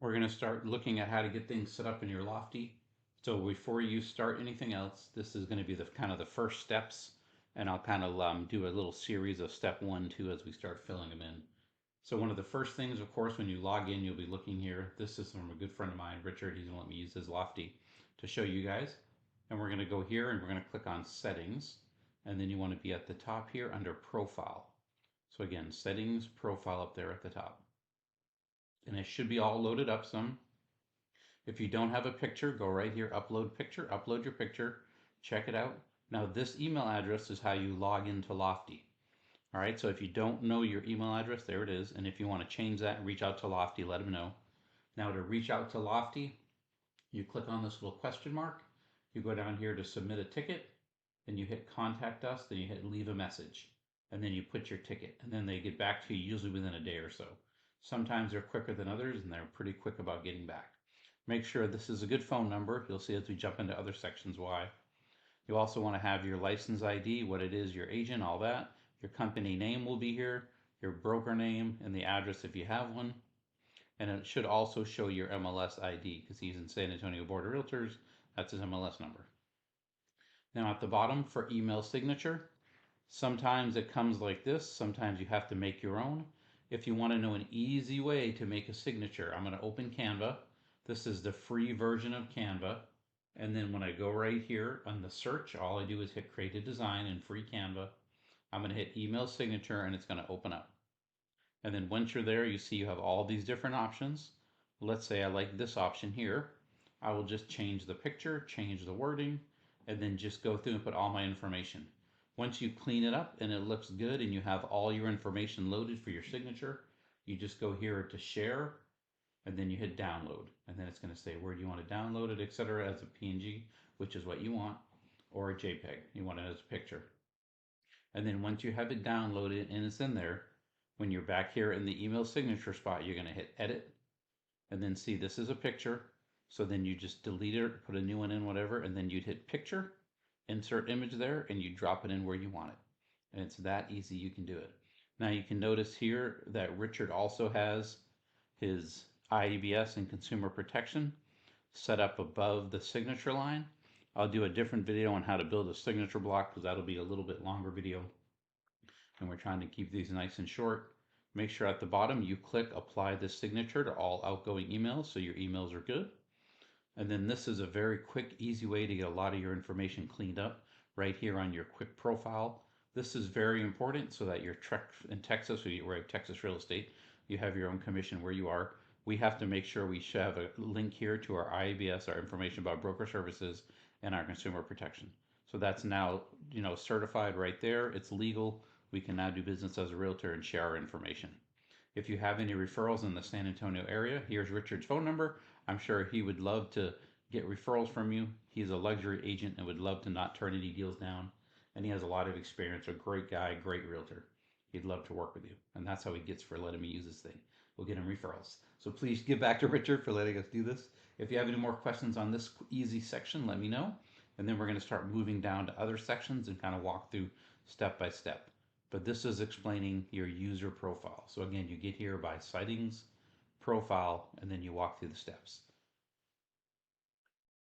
We're going to start looking at how to get things set up in your Lofty. So before you start anything else, this is going to be the kind of the first steps, and I'll kind of do a little series of step 1, 2 as we start filling them in. So one of the first things, of course, when you log in, you'll be looking here. This is from a good friend of mine, Richard. He's going to let me use his Lofty to show you guys. And we're going to go here and we're going to click on settings. And then you want to be at the top here under profile. So again, settings, profile up there at the top. And it should be all loaded up some. If you don't have a picture, go right here, upload picture, upload your picture, check it out. Now this email address is how you log into Lofty. All right, so if you don't know your email address, there it is. And if you want to change that and reach out to Lofty, let them know. Now to reach out to Lofty, you click on this little question mark, you go down here to submit a ticket, and you hit contact us, then you hit leave a message, and then you put your ticket, and then they get back to you usually within a day or so. Sometimes they're quicker than others, and they're pretty quick about getting back. Make sure this is a good phone number. You'll see as we jump into other sections why. You also want to have your license ID, what it is, your agent, all that. Your company name will be here, your broker name, and the address if you have one. And it should also show your MLS ID because he's in San Antonio Board of Realtors. That's his MLS number. Now at the bottom for email signature, sometimes it comes like this. Sometimes you have to make your own. If you want to know an easy way to make a signature, I'm going to open Canva. This is the free version of Canva. And then when I go right here on the search, all I do is hit create a design in free Canva. I'm going to hit email signature and it's going to open up. And then once you're there, you see you have all these different options. Let's say I like this option here. I will just change the picture, change the wording, and then just go through and put all my information. Once you clean it up and it looks good and you have all your information loaded for your signature, you just go here to share and then you hit download. And then it's going to say where do you want to download it, etc. as a PNG, which is what you want, or a JPEG. You want it as a picture. And then once you have it downloaded and it's in there, when you're back here in the email signature spot, you're going to hit edit and then see this is a picture. So then you just delete it, put a new one in, whatever, and then you'd hit picture, insert image there, and you drop it in where you want it. And it's that easy, you can do it. Now you can notice here that Richard also has his IEBS and consumer protection set up above the signature line. I'll do a different video on how to build a signature block because that'll be a little bit longer video. And we're trying to keep these nice and short. Make sure at the bottom you click apply this signature to all outgoing emails so your emails are good. And then this is a very quick, easy way to get a lot of your information cleaned up right here on your quick profile. This is very important so that you're in Texas, or you have Texas real estate, you have your own commission where you are. We have to make sure we should have a link here to our IABS, our information about broker services, and our consumer protection. So that's now, certified right there. It's legal. We can now do business as a realtor and share our information. If you have any referrals in the San Antonio area, here's Richard's phone number. I'm sure he would love to get referrals from you. He's a luxury agent and would love to not turn any deals down. And he has a lot of experience, a great guy, great realtor. He'd love to work with you. And that's how he gets for letting me use this thing. We'll get him referrals. So please give back to Richard for letting us do this. If you have any more questions on this easy section, let me know. And then we're going to start moving down to other sections and kind of walk through step by step. But this is explaining your user profile. So again, you get here by settings, profile, and then you walk through the steps.